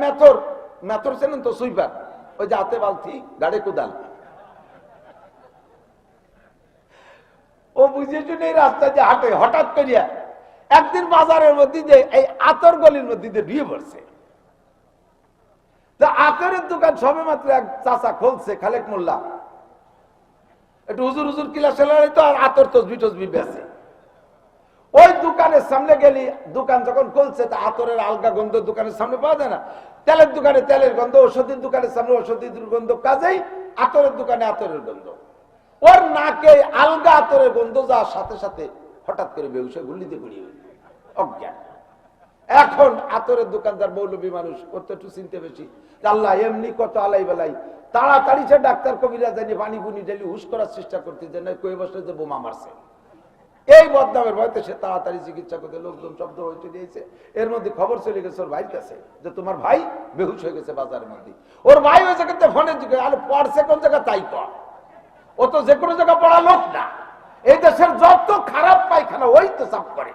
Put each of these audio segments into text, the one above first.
মেথর মেথর চেনেন তো, সুইপার, ওই যে হাতে বালতি গাড়ি কোদাল, ও বুঝে শুনে এই রাস্তা দিয়ে হাঁটে, হঠাৎ করিয়া একদিন বাজারের মধ্যে যে এই আতর গলির মধ্যে দিয়ে ঢুয়ে পড়ছে। আতরের দোকান সবে মাত্র এক চাচা খুলছে, খালেক মোল্লা, একটু হুজুর হুজুর কিলা সেলাই তো, আর আতর তসবি টসবি বেছে। ওই দোকানের সামনে গেলি, দোকান যখন খুলছে তা আতরের আলগা গন্ধ দোকানের সামনে পাওয়া যায় না, তেলের দোকানে তেলের গন্ধ, ওষুধের দোকানের সামনে ওষুধের গন্ধ, কাজেই আতরের দোকানে আতরের গন্ধ। ওর নাকে আলগা আতরের গন্ধ যাওয়ার সাথে সাথে হঠাৎ করে বেহুশ গুলিতে গুলিয়ে অজ্ঞান। এখন আতরের দোকানদার মৌলবী মানুষ, ওর তো একটু চিনতে বেশি, আল্লাহ এমনি কত আলাই বেলাই, তাড়াতাড়ি সে ডাক্তার কবিরা জানি পানি পুনি ঢেলি হুশ করার চেষ্টা করতে যে না কই বসে যে বোমা মারছে। এই বদনামের ভয়তে সে তাড়াতাড়ি চিকিৎসা করতে লোকজন শব্দ হয়ে দিয়েছে। এর মধ্যে খবর চলে গেছে ওর ভাইয়ের কাছে যে তোমার ভাই বেহুশ হয়ে গেছে বাজারের মধ্যে। ওর ভাই হয়েছে কিন্তু ফোনে দিকে, আরে পড়ছে কোন জায়গা তাই কর, ও তো যে কোনো জায়গা পড়া লোক না, এই দেশের যত খারাপ পায়খানা ওই তো সাফ করে।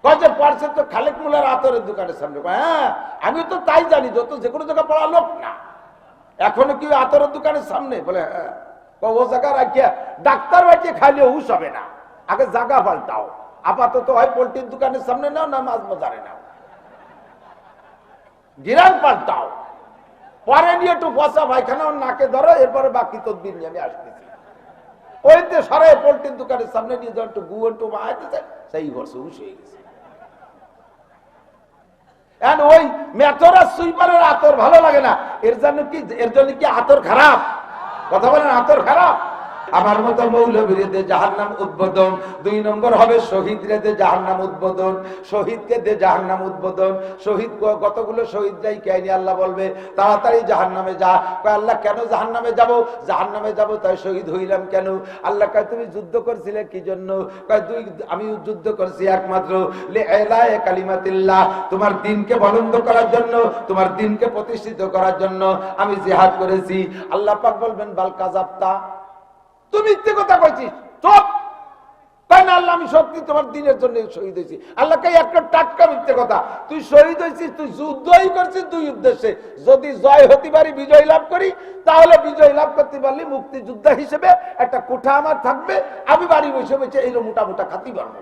পড়ছে তো খালেক মোল্লার আতরের দোকানের সামনে। হ্যাঁ আমি তো তাই জানি, যত যে কোনো জায়গা পড়া লোক না, এখনো কি আতরের দোকানের সামনে? বলে হ্যাঁ। ও জায়গা রাখিয়া ডাক্তার বাড়িতে খাইলে হুশ হবে না, আগে জায়গা পাল্টাও। আপাতত হয় পোল্ট্রির দোকানের সামনে নাও, না মাছ বাজারে নাও, গিরান পাল্টাও, পরে নিয়ে একটু বসা পায়খানা নাকে ধরো, এরপরে বাকি তদবির নিয়ে আমি আসতেছি। ওইতে সরাই পোল্ট্রির দোকানের সামনে নিয়ে যাও, একটু গুয়ন টু মা দিতে, সেই বছর হুশ হয়ে গেছে। ওই মেথর আর সুইপারের আতর ভালো লাগে না, এর জন্য কি আতর খারাপ? কথা বলেন, আতর খারাপ? আমার মতো মৌলবীরে দে জাহান্নাম উদ্বোধন। 2 নম্বর হবে শহীদরে দে জাহান্নাম উদ্বোধন, শহীদকে দে জাহান্নাম উদ্বোধন। শহীদ কতগুলো শহীদ যাই কেনি আল্লাহ বলবে তাড়াতাড়ি জাহান্নামে যা। কয় আল্লাহ কেন জাহান্নামে যাব? জাহান্নামে যাব তাই শহীদ হইলাম কেন? আল্লাহ কয় তুমি যুদ্ধ করছিলে কি জন্য? কয় আমি যুদ্ধ করছি একমাত্র লিইলায়ে কালিমাতিল্লাহ, তোমার দ্বীনকে বলন্দ করার জন্য, তোমার দ্বীনকে প্রতিষ্ঠিত করার জন্য আমি জিহাদ করেছি। আল্লাহ পাক বলবেন বাল কাযাবতা, তুমি মিথ্যে কথা কইছিস, চুপ। তাই না আল্লাহ আমি সত্যি তোমার দ্বীনের জন্য শহীদ হয়েছি। আল্লাহ কই একটা টাটকা মিথ্যে কথা, তুই শহীদ হয়েছিস, তুই যুদ্ধই করছিস 2 উদ্দেশ্যে। যদি জয় হতে পারি, বিজয় লাভ করি, তাহলে বিজয় লাভ করতে পারলে মুক্তিযোদ্ধা হিসেবে একটা কোঠা আমার থাকবে, আমি বাড়ি বসে বসে এইরকম মোটা মোটা খাতি পারবো,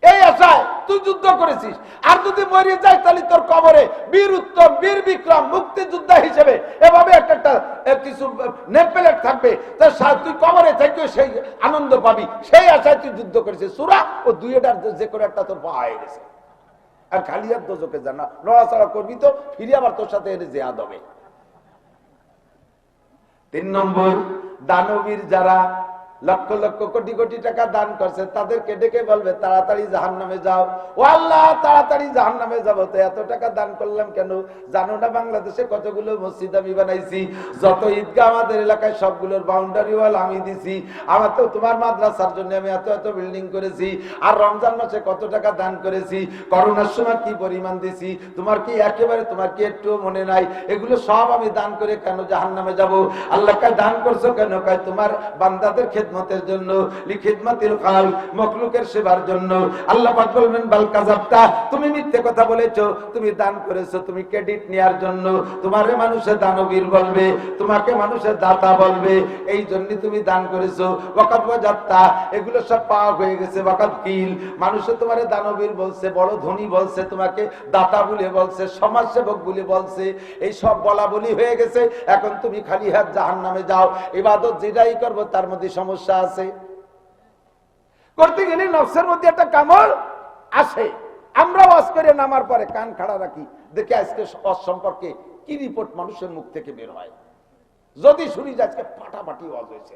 এই আশায় তুই যুদ্ধ করেছিস। আর যদি মরে যায় তাহলে তোর কবরে বীর উত্তম, বীর বিক্রম, মুক্তিযোদ্ধা হিসেবে এভাবে একটা কিছু নেমপ্লেট থাকবে, তুই কবরে থেকে সেই আনন্দ পাবি, সেই আশায় তুই যুদ্ধ করেছিস। সূরা ও 2টার যে করে একটা তোর পাওয়া হয়ে গেছে। আর খালি আর দোজখে জানা নড়াচড়া করবি তো ফিরে আবার তোর সাথে এনে জিহাদ হবে। 3 নম্বর, দানবীর যারা লক্ষ লক্ষ কোটি কোটি টাকা দান করছে তাদেরকে ডেকে বলবে তাড়াতাড়ি জাহান্নামে যাও। ও আল্লাহ তাড়াতাড়ি জাহান্নামে যাবো, তো এত টাকা দান করলাম কেন? জানো না বাংলাদেশে কতগুলো মসজিদ আমি বানাইছি, যত ঈদগাহ আমাদের এলাকায় সবগুলোর বাউন্ডারি ওয়াল আমি দিছি, আমার তো তোমার মাদ্রাসার জন্য আমি এত এত বিল্ডিং করেছি, আর রমজান মাসে কত টাকা দান করেছি, করোনার সময় কি পরিমাণ দিছি, তোমার কি একেবারে তোমার কি একটু মনে নাই? এগুলো সব আমি দান করে কেন জাহান্নামে যাব? আল্লাহ কয় দান করছো কেন? কয় তোমার বান্দাদের খিদমতের জন্য, লিখিদমাতিল খালক, মখলুকের সেবার জন্য। আল্লাহ পাক বলবেন বাল কাযাবতা, তুমি মিথ্যে কথা বলেছো, তুমি দান করেছো তুমি ক্রেডিট নেয়ার জন্য। তোমারে মানুষে দানবীর বলবে, তোমাকে মানুষে দাতা বলবে, এই জন্য তুমি দান করেছো। ওয়াকাত ওয়াজাত্তা, এগুলো সব পাওয়া হয়ে গেছে। ওয়াকাত কিল, মানুষে তোমারে দানবীর বলছে, বড় ধনী বলছে, তোমাকে দাতা বলে বলছে, সমাজসেবক বলে বলছে, এই সব বলা বলি হয়ে গেছে। এখন তুমি খালি হাত জাহান্নামে যাও। ইবাদত যেটাই করবো তার মধ্যে সমস্যা আছে, করতে গেলে নফসের মধ্যে একটা কামড় আসে। আমরা ওয়াজ করে নামার পরে কান খাড়া রাখি, দেখে আজকে ওয়াজ সম্পর্কে কি রিপোর্ট মানুষের মুখ থেকে বের হয়। যদি শুনি যে আজকে ফাটাফাটি ওয়াজ হয়েছে,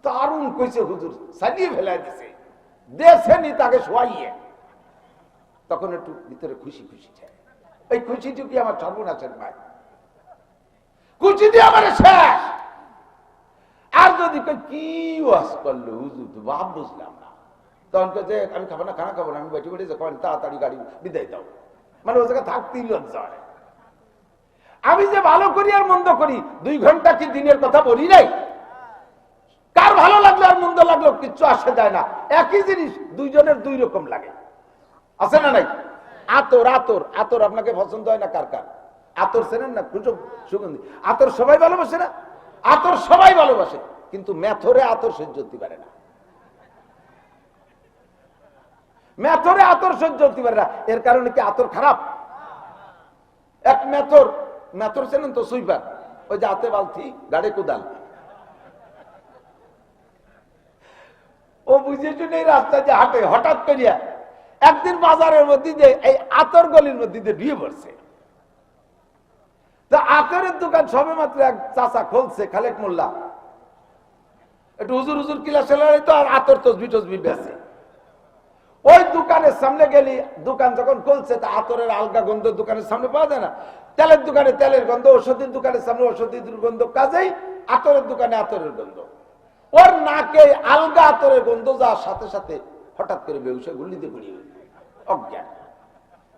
দারুণ কইছে হুজুর, সাজিয়ে ফেলাই দিছে, দেশে নি তাকে শোয়াইয়ে, তখন একটু ভিতরে খুশি খুশি চায়। এই খুশিটুকি আমার সর্বনাশের ভাই, খুশি দিয়ে আমার শেষ। আর যদি কি ওয়াজ করলো হুজুর তো ভাব বুঝলাম না, তখন যে আমি খাবো না, খানা খাবো না, আমি বসে বসে যখন তাড়াতাড়ি গাড়ি বিদায় দাও, মানে ও জায়গায় থাকতেই লজ্জা হয়। আমি যে ভালো করি আর মন্দ করি 2 ঘন্টা কি দিনের কথা বলি নাই? কার ভালো লাগলো আর মন্দ লাগলো কিচ্ছু আসে যায় না, একই জিনিস দুইজনের 2 রকম লাগে, আছে না নাই? আতর আতর আতর আপনাকে পছন্দ হয় না কার কার? আতর চেনেন না? সুগন্ধি আতর সবাই ভালোবাসে না? আতর সবাই ভালোবাসে, কিন্তু মেথরে আতর সহ্য করতে পারে না। মেথরে আতর সহ্য করতে পারে না। এর কারণে কি আতর খারাপ? এক মেথর, মেথর চেনেন তো? সুইপার, ওই যে হাতে বালতি গাড়ি কোদাল, ও বুঝে শুনে রাস্তায় যে হাঁটে, হঠাৎ করিয়া একদিন বাজারের মধ্যে যে এই আতর গলির মধ্যে দিয়ে ঢুকে পড়ছে। তো আতরের দোকান সবে মাত্র এক চাচা খুলছে, খালেক মোল্লা, একটু হুজুর হুজুর কিলা সেলাই তো, আর আতর তসবি টসবি বেছে। ওই দোকানের সামনে গেলি, দোকান যখন খুলছে তা আতরের আলগা গন্ধ দোকানের সামনে পাওয়া যায় না, তেলের দোকানে তেলের গন্ধ, ওষুধের দোকানের সামনে ওষুধের গন্ধ, কাজেই আতরের দোকানে আতরের গন্ধ। ওর নাকে আলগা আতরের গন্ধ যাওয়ার সাথে সাথে হঠাৎ করে বেহুশে গুলিতে গুলিয়ে অজ্ঞান।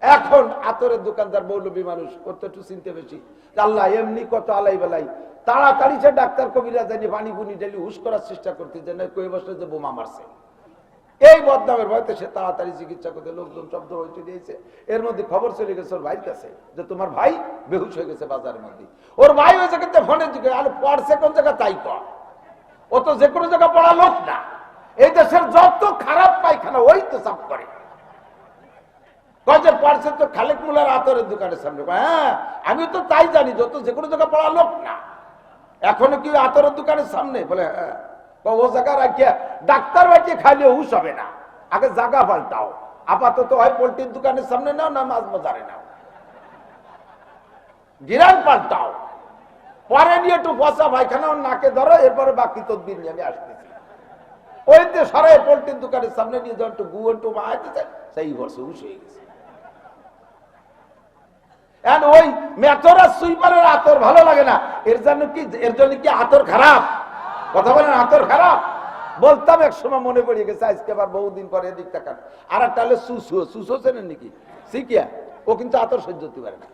এখন আতরের দোকানদার মৌলবী মানুষ, করতে একটু চিনতে বেশি, আল্লাহ এমনি কত আলাই বেলাই, তাড়াতাড়ি সে ডাক্তার কবিরা জানি পানি পুনি ঢেলি হুশ করার চেষ্টা করতে যে না কই বসে যে বোমা মারছে। এই বদনামের ভয়তে সে তাড়াতাড়ি চিকিৎসা করতে লোকজন শব্দ হয়েছে দিয়েছে। এর মধ্যে খবর চলে গেছে ওর ভাইয়ের কাছে যে তোমার ভাই বেহুশ হয়ে গেছে বাজারের মধ্যে। ওর ভাই হয়েছে কিন্তু ফোনের দিকে, আর পড়ছে কোন জায়গা তাই কর, ও তো যে কোনো জায়গা পড়া লোক না। এই দেশের যত খারাপ পায়খানা ওই তো সাফ করে। পড়ছে তো খালেক মুলার আতরের দোকানের সামনে। হ্যাঁ আমি তো তাই জানি, যত যে কোনো জায়গা পড়া লোক না। এখনো কি আতরের দোকানের সামনে? বলে হ্যাঁ। ও জায়গা রাখিয়া ডাক্তার বাড়িতে খাইলে হুশ হবে না, আগে জায়গা পাল্টাও। আপাতত হয় পোল্ট্রির দোকানের সামনে নাও, না মাছ বাজারে নাও, গিরান পাল্টাও, পরে নিয়ে একটু বসা পায়খানা নাকে ধরো, এরপরে বাকি তদবির নিয়ে আমি আসতেছি। ওই যে সরাই পোল্ট্রির দোকানের সামনে নিয়ে যাও, একটু গু একটু মাইতেছে, সেই বর্ষে হুশ হয়ে গেছে। ওই মেথরা সুইপারের আতর ভালো লাগে না। এর জন্য কি আতর খারাপ? কথা বলেন, আতর খারাপ? বলতাম এক সময়, মনে পড়ে গেছে আজকে আবার বহুদিন পরে এদিক তাকান। আর একটা হলে সুসো, সুসো চেনেন নাকি? শিখিয়া, ও কিন্তু আতর সহ্য করতে পারে না।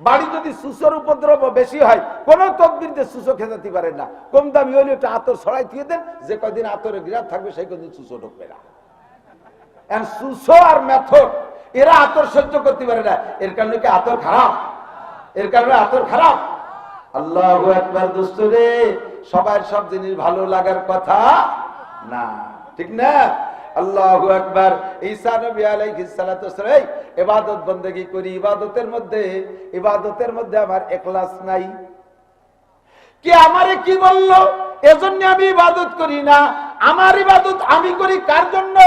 বাড়ি যদি সুসোর উপদ্রব বেশি হয়, কোন তদবির দিয়ে সুসো খেতে পারে না। কম দামি হলে একটা আতর ছড়াই দিয়ে দেন, যে কয়দিন আতরে গিরাত থাকবে সেই কদিন সুসো ঢুকবে না। সুসো আর মেথর এরা আতর সহ্য করতে পারে না। এর কারণে কি আতর খারাপ? এর কারণে আতর খারাপ? আল্লাহু আকবার। দোস্তরে, সবার সব জিনিস ভালো লাগার কথা না, ঠিক না? আল্লাহু আকবার। ঈসা নবী আলাইহিস সালাতু ওয়াস সালাম, ইবাদত বندگی করি, ইবাদতের মধ্যে আমার ইখলাস নাই। কি আমারে কি বললো এজন্য আমি ইবাদত করি না? আমার ইবাদত আমি করি কার জন্য?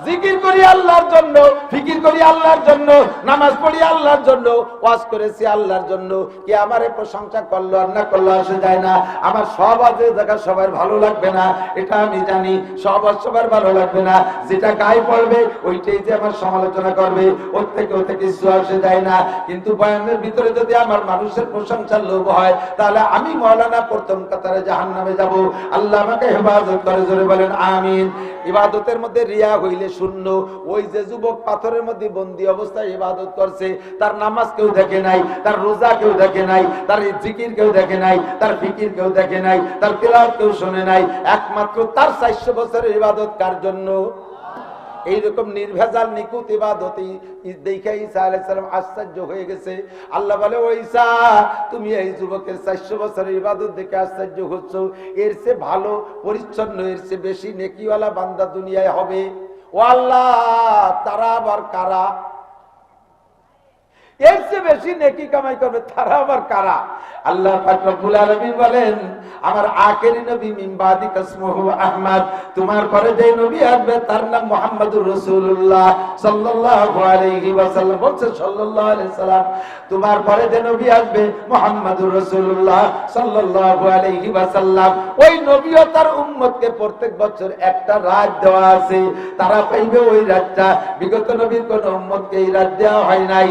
জিকির করি আল্লাহর জন্য, ফিকির করি আল্লাহর জন্য, নামাজ পড়ি আল্লাহর জন্য, ওয়াজ করেছি আল্লাহর জন্য। কি আমারে প্রশংসা করলো আর না করলো আসে যায় না। আমার সব আজে দেখা সবার ভালো লাগবে না, এটা আমি জানি। সবার ভালো লাগবে না। যেটা গায়ে পড়বে ওইটাই যে আমার সমালোচনা করবে, ওর থেকে কিছু আসে যায় না। কিন্তু বয়ানের ভিতরে যদি আমার মানুষের প্রশংসার লোভ হয়, তাহলে আমি মাওলানা প্রথম কাতারে জাহান্নামে যাব। আল্লাহ আমাকে হেফাজত করে, জোরে বলেন আমিন। ইবাদতের মধ্যে রিয়া হইলে শূন্য। ওই যে যুবক পাথরের মধ্যে বন্দী অবস্থায় ইবাদত করছে, তার নামাজ কেউ দেখে নাই, তার রোজা কেউ দেখে নাই, তার জিকির কেউ দেখে নাই, তার ফিকির কেউ দেখে নাই, তার তিলাওয়াত কেউ শুনে নাই। একমাত্র তার 400 বছরের ইবাদত কার জন্য? এইরকম নির্ভেজাল নিকুত ইবাদতি দেখে ঈসা আলাইহিস সালাম আশ্চর্য হয়ে গেছে। আল্লাহ বলে, ও ঈসা, তুমি এই যুবকের 400 বছরের ইবাদত দেখে আশ্চর্য হচ্ছ? এর চেয়ে ভালো পরিচ্ছন্ন, এর চেয়ে বেশি নেকিওয়ালা বান্দা দুনিয়ায় হবে? ও আল্লাহ, তারা আবার কারা? এর চেয়ে বেশি নেকি কামাই করবে তারা আবার কারা? আল্লাহ পাক রব্বুল আলামিন বলেন, আমার আখেরি নবী মিন বাদি ইসমুহু আহমদ, তোমার পরে যে নবী আসবে তার নাম মুহাম্মদুর রাসূলুল্লাহ সাল্লাল্লাহু আলাইহি ওয়াসাল্লাম। বলছে সাল্লাল্লাহু আলাইহি সাল্লাম, তোমার পরে যে নবী আসবে মুহাম্মদুর রাসূলুল্লাহ সাল্লাল্লাহু আলাইহি ওয়াসাল্লাম। ওই নবী ও তার উম্মতকে প্রত্যেক বছর একটা রাত দেওয়া আছে, তারা পাইবে ওই রাতটা। বিগত নবীর কোন উম্মতকে এই রাত দেওয়া হয় নাই।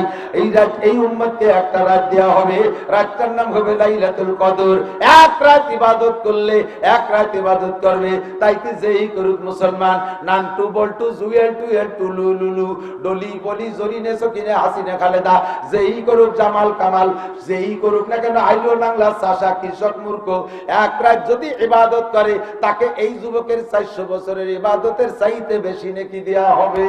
এই উম্মতকে একটা রাত দেওয়া হবে, রাতটার নাম হবে লাইলাতুল কদর। এক রাত ইবাদত করলে এক রাত ইবাদত করবে। তাইতে যেই করুক মুসলমান, নানটু বল্টু জুয়েল টু এল টু লুলু, ডলি বলি জরিনে সকিনে হাসিনে খালেদা, যেই করুক জামাল কামাল, যেই করুক না কেন আইলো নাংলা চাষা কৃষক মূর্খ, এক রাত যদি ইবাদত করে তাকে এই যুবকের 400 বছরের ইবাদতের চাইতে বেশি নেকি দেয়া হবে।